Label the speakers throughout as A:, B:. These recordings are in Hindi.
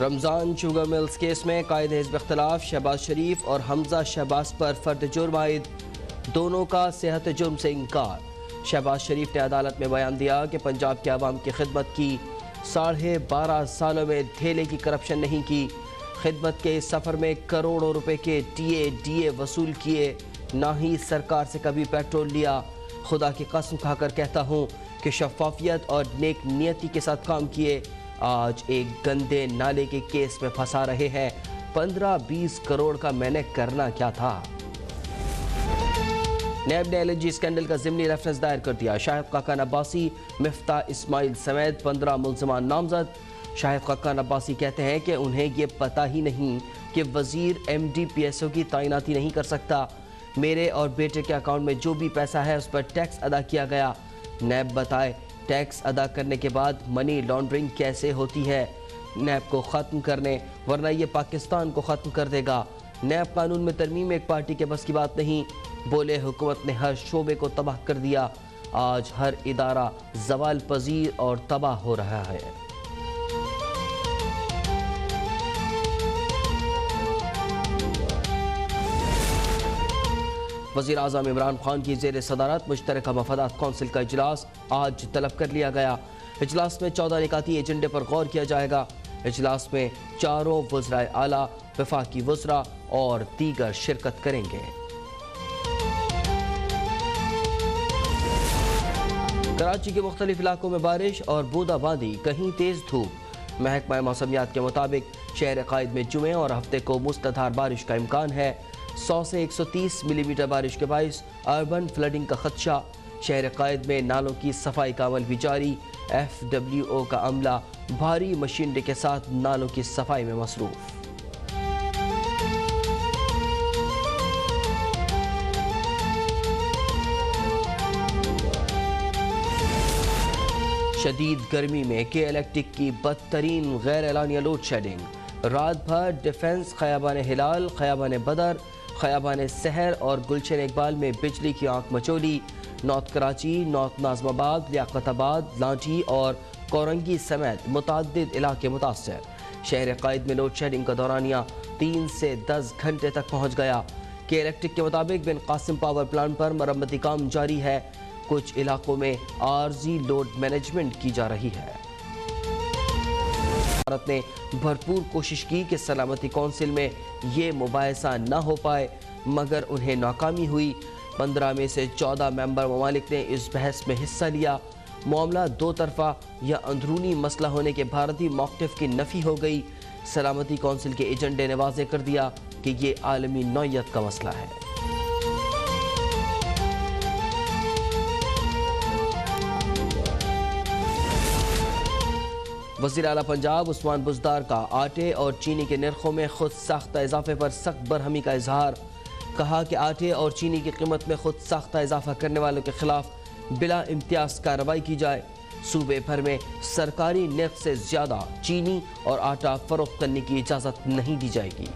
A: रमज़ान शुगर मिल्स केस में कायद हिज़्ब इख्तिलाफ शहबाज शरीफ और हमजा शहबाज पर फर्द जुर्म आयद, दोनों का सेहत जुर्म से इनकार। शहबाज शरीफ ने अदालत में बयान दिया कि पंजाब के अवाम की खिदमत की, 12.5 सालों में धेले की करप्शन नहीं की। खिदमत के इस सफ़र में करोड़ों रुपए के DA वसूल किए, ना ही सरकार से कभी पेट्रोल लिया। खुदा की कसम खाकर कहता हूँ कि शफाफियत और नेक नियति के साथ काम किए, आज एक गंदे नाले के केस में फंसा रहे हैं। 15-20 करोड़ का मैंने करना क्या था। नैब ने LNG स्कैंडल का ज़िमनी रेफरेंस दायर कर दिया। शाहिद खाकान अब्बासी, मिफ्ता इस्माइल समेत 15 मुल्ज़िमान नामजद। शाहिद खाकान अब्बासी कहते हैं कि उन्हें ये पता ही नहीं कि वज़ीर MD PSO की तैनाती नहीं कर सकता। मेरे और बेटे के अकाउंट में जो भी पैसा है उस पर टैक्स अदा किया गया। नैब बताए टैक्स अदा करने के बाद मनी लॉन्ड्रिंग कैसे होती है। नैब को ख़त्म करने, वरना ये पाकिस्तान को ख़त्म कर देगा। नैब कानून में तरमीम एक पार्टी के बस की बात नहीं। बोले हुकूमत ने हर शोबे को तबाह कर दिया, आज हर इदारा ज़वाल पजीर और तबाह हो रहा है। वज़ीर आज़म इमरान खान की ज़ेर सदारत मुश्तरका मफादात कौंसिल का इजलास आज तलब कर लिया गया। इजलास में 14 निकाती एजेंडे पर गौर किया जाएगा। इजलास में चारों वज़राए आला, वफाकी वज़रा और दीगर शिरकत करेंगे। कराची के मुख्तलिफ इलाकों में बारिश और बूंदाबांदी, कहीं तेज़ धूप। महकमा मौसमियात के मुताबिक शहर कायद में जुमे और हफ्ते को मुस्तधार बारिश का इम्कान है। 100 से 130 मिलीमीटर बारिश के बाइस अर्बन फ्लडिंग का खदशा। शहर कायद में नालों की सफाई का अमल भी जारी। FWO का अमला भारी मशीनरी के साथ नालों की सफाई में मसरूफ। शदीद गर्मी में KL इलेक्ट्रिक की बदतरीन गैर एलानिया लोड शेडिंग। रात भर डिफेंस, खयाबान हिलाल, खयाबान बदर, खयाबान सहर और गुलशन इकबाल में बिजली की आंख मचोली। नॉर्थ कराची, नॉर्थ नाजमाबाद, लियाकताबाद, लाठी और कोरंगी समेत मुतअद्दिद इलाके मुतासर। शहर कायद में लोड शेडिंग का दौरानिया 3 से 10 घंटे तक पहुँच गया। KL इलेक्ट्रिक के मुताबिक बिन कासिम पावर प्लांट पर मरम्मती काम जारी है। कुछ इलाकों में आर्जी लोड मैनेजमेंट की जा रही है। भारत ने भरपूर कोशिश की कि सलामती कौंसिल में ये मुबाहिसा न हो पाए, मगर उन्हें नाकामी हुई। 15 में से 14 मेंबर ममालिक ने इस बहस में हिस्सा लिया। मामला दो तरफा या अंदरूनी मसला होने के भारतीय मौक़िफ़ की नफ़ी हो गई। सलामती कौंसिल के एजेंडे ने वाज़ेह कर दिया कि ये आलमी नौइयत का मसला है। वज़ीर आला पंजाब उस्मान बुज़दार का आटे और चीनी के नरखों में खुद साख्ता इजाफे पर सख्त बरहमी का इजहार। कहा कि आटे और चीनी की कीमत में खुद साख्ता इजाफा करने वालों के खिलाफ बिला इम्तियाज कार्रवाई की जाए। सूबे भर में सरकारी नर्ख से ज़्यादा चीनी और आटा फरोख्त करने की इजाज़त नहीं दी जाएगी।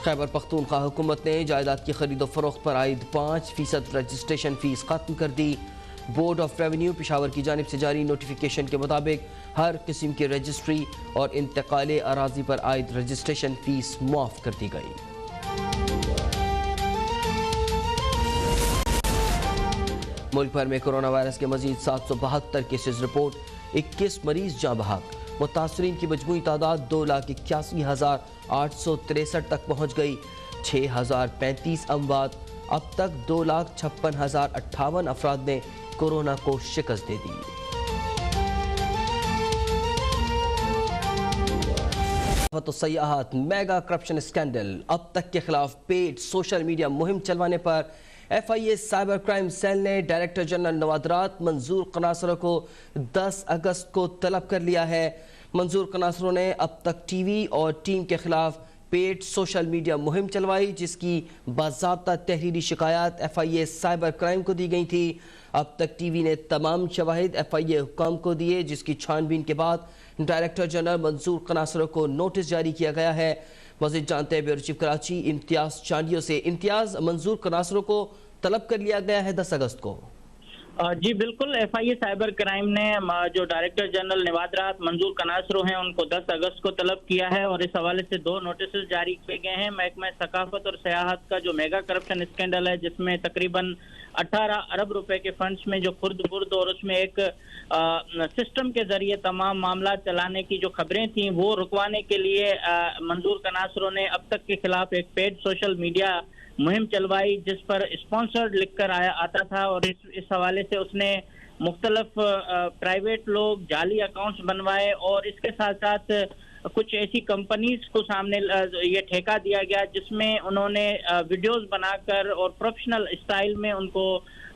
A: खैबर पख्तूनख्वा हुकूमत ने जायदाद की खरीदो फरोख्त पर आयद 5% रजिस्ट्रेशन फीस खत्म कर दी। बोर्ड ऑफ रेवेन्यू पेशावर की जानिब से जारी नोटिफिकेशन के मुताबिक हर किस्म की रजिस्ट्री और इंतकाले अराजी पर आयद रजिस्ट्रेशन फीस मुआफ कर दी गई। मुल्क भर में कोरोना वायरस के मजीद 772 केसेज रिपोर्ट, 21 मरीज जाँ बहक। मुतासरीन की मजमूई तादाद 2,81,863 तक पहुँच गई। 6,035 अमवात। अब तक 2,56,058 अफराद ने कोरोना को शिकस्त दे दी। तो सयाहत मेगा करप्शन स्कैंडल, अब तक के खिलाफ पेड सोशल मीडिया मुहिम चलवाने पर FIA साइबर क्राइम सेल ने डायरेक्टर जनरल नवादरात मंजूर कनासरों को 10 अगस्त को तलब कर लिया है। मंजूर कनासरों ने अब तक TV और टीम के खिलाफ पेड सोशल मीडिया मुहिम चलवाई, जिसकी बाज़ाब्ता तहरीरी शिकायत FIA साइबर क्राइम को दी गई थी। अब तक TV ने तमाम शवाहिद FIA हुकाम को दिए, जिसकी छानबीन के बाद डायरेक्टर जनरल मंजूर कनासरों को नोटिस जारी किया गया है। मज़ीद जानते हैं ब्यूरो चीफ कराची इम्तियाज चांडियों से। इम्तियाज, मंजूर कनासरों को तलब कर लिया गया है 10 अगस्त को।
B: जी बिल्कुल, FIA साइबर क्राइम ने जो डायरेक्टर जनरल नवादरात मंजूर कनासरो हैं उनको 10 अगस्त को तलब किया है और इस हवाले से 2 नोटिस जारी किए गए हैं। महकमा सकाफत और सयाहत का जो मेगा करप्शन स्कैंडल है, जिसमें तकरीबन 18 अरब रुपए के फंड्स में जो खुर्द बुर्द और उसमें एक सिस्टम के जरिए तमाम मामला चलाने की जो खबरें थी वो रुकवाने के लिए मंजूर कनासरो ने अब तक के खिलाफ एक पेड सोशल मीडिया मुहिम चलवाई, जिस पर स्पॉन्सर्ड लिखकर आता था और इस हवाले से उसने मुख्तलिफ प्राइवेट लोग जाली अकाउंट्स बनवाए और इसके साथ साथ कुछ ऐसी कंपनीज को सामने ये ठेका दिया गया जिसमें उन्होंने वीडियोस बनाकर और प्रोफेशनल स्टाइल में उनको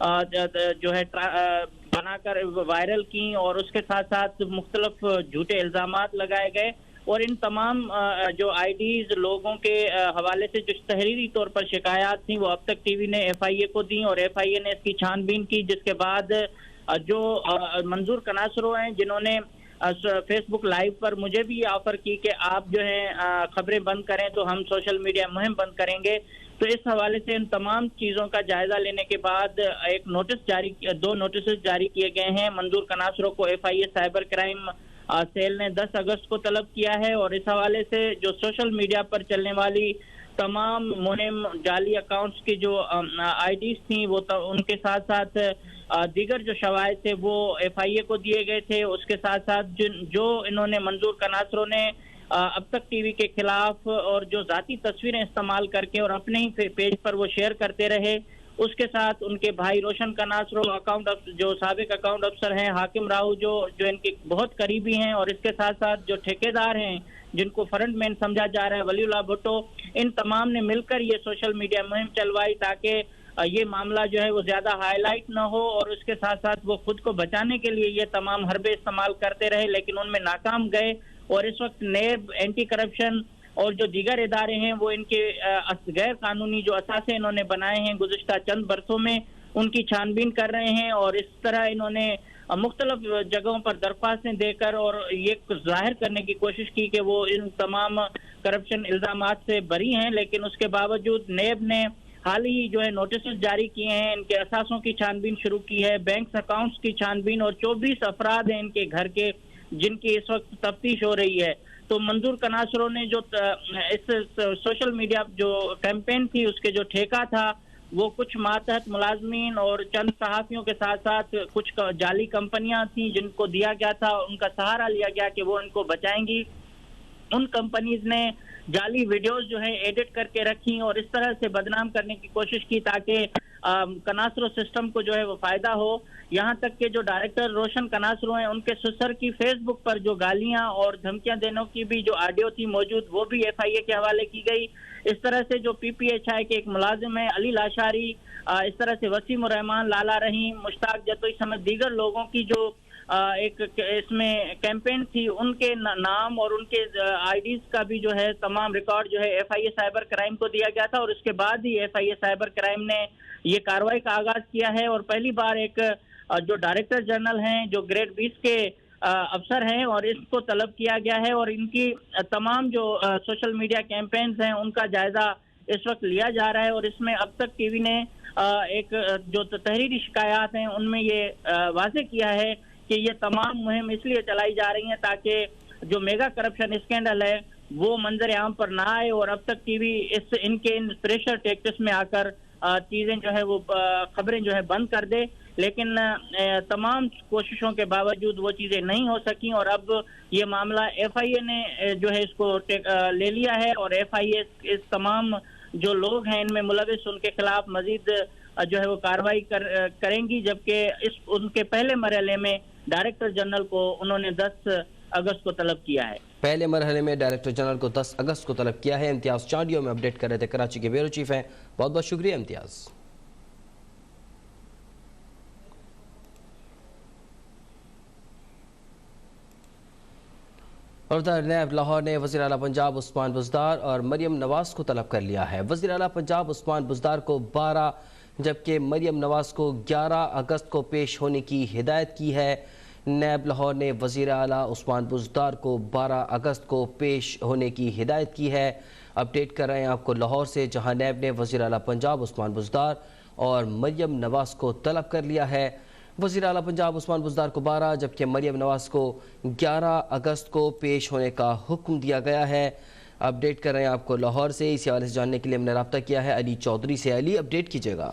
B: जो है बनाकर वायरल की और उसके साथ साथ मुख्तलिफ झूठे इल्जामात लगाए गए और इन तमाम जो आईडीज लोगों के हवाले से जो तहरीरी तौर पर शिकायत थी वो अब तक टीवी ने FIA को दी और FIA ने इसकी छानबीन की, जिसके बाद जो मंजूर कनासरो हैं जिन्होंने फेसबुक लाइव पर मुझे भी ऑफर की कि आप जो है खबरें बंद करें तो हम सोशल मीडिया मुहिम बंद करेंगे, तो इस हवाले से इन तमाम चीज़ों का जायजा लेने के बाद एक दो नोटिस जारी किए गए हैं। मंजूर कनासरो को FIA साइबर क्राइम सेल ने 10 अगस्त को तलब किया है और इस हवाले से जो सोशल मीडिया पर चलने वाली तमाम मुहिम जाली अकाउंट्स की जो आईडीज थी वो उनके साथ साथ दीगर जो शवायद थे वो FIA को दिए गए थे। उसके साथ साथ जो इन्होंने मंजूर कनासरो ने अब तक टीवी के खिलाफ और जो जाती तस्वीरें इस्तेमाल करके और अपने ही पेज पर वो शेयर करते रहे, उसके साथ उनके भाई रोशन कनासरो जो साबिक अकाउंट अफसर हैं, हाकिम राव जो इनके बहुत करीबी हैं और इसके साथ साथ जो ठेकेदार हैं जिनको फ्रंटमैन समझा जा रहा है वलीउल्लाह भुट्टो, इन तमाम ने मिलकर ये सोशल मीडिया मुहिम चलवाई ताकि ये मामला जो है वो ज्यादा हाईलाइट न हो और उसके साथ साथ वो खुद को बचाने के लिए ये तमाम हरबे इस्तेमाल करते रहे, लेकिन उनमें नाकाम गए और इस वक्त नेब, एंटी करप्शन और जो दीगर इदारे हैं वो इनके गैर कानूनी जो असासे इन्होंने बनाए हैं गुज़िश्ता चंद बरसों में उनकी छानबीन कर रहे हैं और इस तरह इन्होंने मुख्तलिफ जगहों पर दरख्वास्तें देकर और ये जाहिर करने की कोशिश की कि वो इन तमाम करप्शन इल्जामात से बरी हैं, लेकिन उसके बावजूद नेब ने हाल ही जो है नोटिस जारी किए हैं, इनके असासों की छानबीन शुरू की है, बैंक अकाउंट्स की छानबीन और 24 अफराद हैं इनके घर के जिनकी इस वक्त तफ्तीश हो रही है। तो मंजूर कनासरो ने जो इस सोशल मीडिया जो कैंपेन थी उसके जो ठेका था वो कुछ मातहत मुलाजमीन और चंद सहाफियों के साथ साथ कुछ जाली कंपनियां थी जिनको दिया गया था, उनका सहारा लिया गया कि वो इनको बचाएंगी। उन कंपनीज ने जाली वीडियोस जो है एडिट करके रखी और इस तरह से बदनाम करने की कोशिश की ताकि कनासरो सिस्टम को जो है वो फायदा हो। यहाँ तक कि जो डायरेक्टर रोशन कनासरो हैं उनके ससुर की फेसबुक पर जो गालियां और धमकियां देने की भी जो ऑडियो थी मौजूद वो भी FIA के हवाले की गई। इस तरह से जो PPHI के एक मुलाजिम है अली लाशारी, इस तरह से वसीम रहमान, लाला रहीम, मुश्ताक जतोई समेत दीगर लोगों की जो एक इसमें कैंपेन थी उनके नाम और उनके आईडीज का भी जो है तमाम रिकॉर्ड जो है FIA साइबर क्राइम को दिया गया था और उसके बाद ही FIA साइबर क्राइम ने ये कार्रवाई का आगाज किया है और पहली बार एक जो डायरेक्टर जनरल हैं जो ग्रेड 20 के अफसर हैं और इसको तलब किया गया है और इनकी तमाम जो सोशल मीडिया कैंपेन्स हैं उनका जायजा इस वक्त लिया जा रहा है और इसमें अब तक टीवी ने एक जो तहरीरी शिकायत हैं उनमें ये वाज़ेह किया है कि ये तमाम मुहिम इसलिए चलाई जा रही हैं ताकि जो मेगा करप्शन स्कैंडल है वो मंजर आम पर ना आए और अब तक टीवी इनके इन प्रेशर टैक्टिक्स में आकर चीज़ें जो है वो खबरें जो है बंद कर दे, लेकिन तमाम कोशिशों के बावजूद वो चीज़ें नहीं हो सकी और अब ये मामला FIA ने जो है इसको ले लिया है और FIA इस तमाम जो लोग हैं इनमें मुलविस उनके खिलाफ मजीद जो है वो कार्रवाई करेंगी, जबकि उनके पहले मरहले में डायरेक्टर जनरल को उन्होंने 10 अगस्त को तलब किया है।
A: पहले मरहले में डायरेक्टर जनरल को 10 अगस्त को तलब किया है। इम्तियाज चांडियो में अपडेट कर रहे थे, कराची के ब्यूरो चीफ हैं। बहुत बहुत शुक्रिया इम्तियाज। और नैब लाहौर ने वज़ीर आला पंजाब उस्मान बुज़दार और मरियम नवाज को तलब कर लिया है। वज़ीर आला पंजाब उस्मान बुज़दार को 12 जबकि मरियम नवाज को 11 अगस्त को पेश होने की हिदायत की है। नैब लाहौर ने वज़ीर आला उस्मान बुज़दार को 12 अगस्त को पेश होने की हिदायत की है। अपडेट कर रहे हैं आपको लाहौर से, जहां नैब ने वज़ीर आला पंजाब उस्मान बुज़दार और मरियम नवाज को तलब कर लिया है। वज़ीर आला पंजाब उस्मान बुज़दार को 12 जबकि मरियम नवाज को 11 अगस्त को पेश होने का हुक्म दिया गया है। अपडेट कर रहे हैं आपको लाहौर से। इसी हवाले से जानने के लिए हमने रब्ता किया है अली चौधरी से। अली, अपडेट कीजिएगा।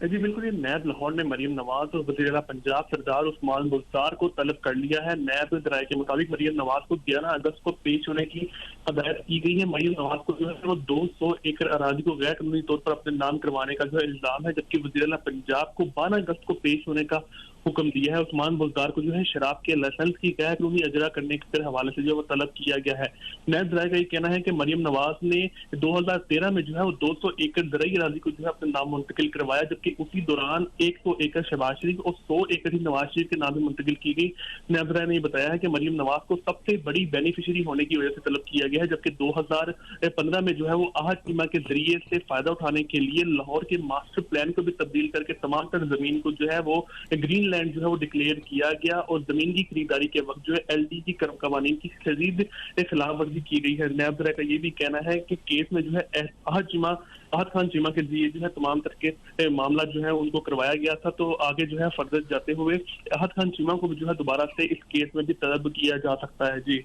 C: जी बिल्कुल, ये नैब लाहौर ने मरियम नवाज और वज़ीर आला पंजाब सरदार उस्मान बुज़दार को तलब कर लिया है। नैब राय के मुताबिक मरियम नवाज को 11 अगस्त को पेश होने की हदायत की गई है। मरियम नवाज को जो है वो 200 एकड़ अराजी को गैर कानूनी तौर पर अपने नाम करवाने का जो है इल्जाम है, जबकि वज़ीर आला पंजाब को 12 अगस्त को पेश होने का हुक्म दिया है। उस्मान बुज़दार को जो है शराब के लाइसेंस की गैर कानूनी अजरा करने के हवाले से जो वो तलब किया गया है। नैब राय का ये कहना है कि मरियम नवाज ने 2013 में जो है वो 200 एकड़ ज़रई अराजी को जो है अपने नाम मुंतकिल करवाया, जबकि उसी दौरान 100 एकड़ शहबाज शरीफ और 100 एकड़ ही नवाज शरीफ के नाम में मुंतकिल की गई। नैब राय ने बताया है कि मरियम नवाज को सबसे बड़ी बेनिफिशरी होने की वजह से तलब किया गया है, जबकि 2015 में जो है वो आहद टीमा के जरिए से फायदा उठाने के लिए लाहौर के मास्टर प्लान को भी तब्दील करके तमाम तर जमीन को जो है वो ग्रीन लैंड जो है वो डिक्लेयर किया गया और जमीन की खरीदारी के वक्त जो है LDG कवानीन की शदीद खिलाफ वर्जी की गई है। नैब राय का ये भी कहना है कि केस में जो है आहद खान चीमा के जरिए जो है तमाम तरह के मामला जो है उनको करवाया गया था। तो आगे जो है फर्दर जाते हुए आहद खान चीमा को भी जो है दोबारा से इस केस में भी तलब किया जा सकता है। जी।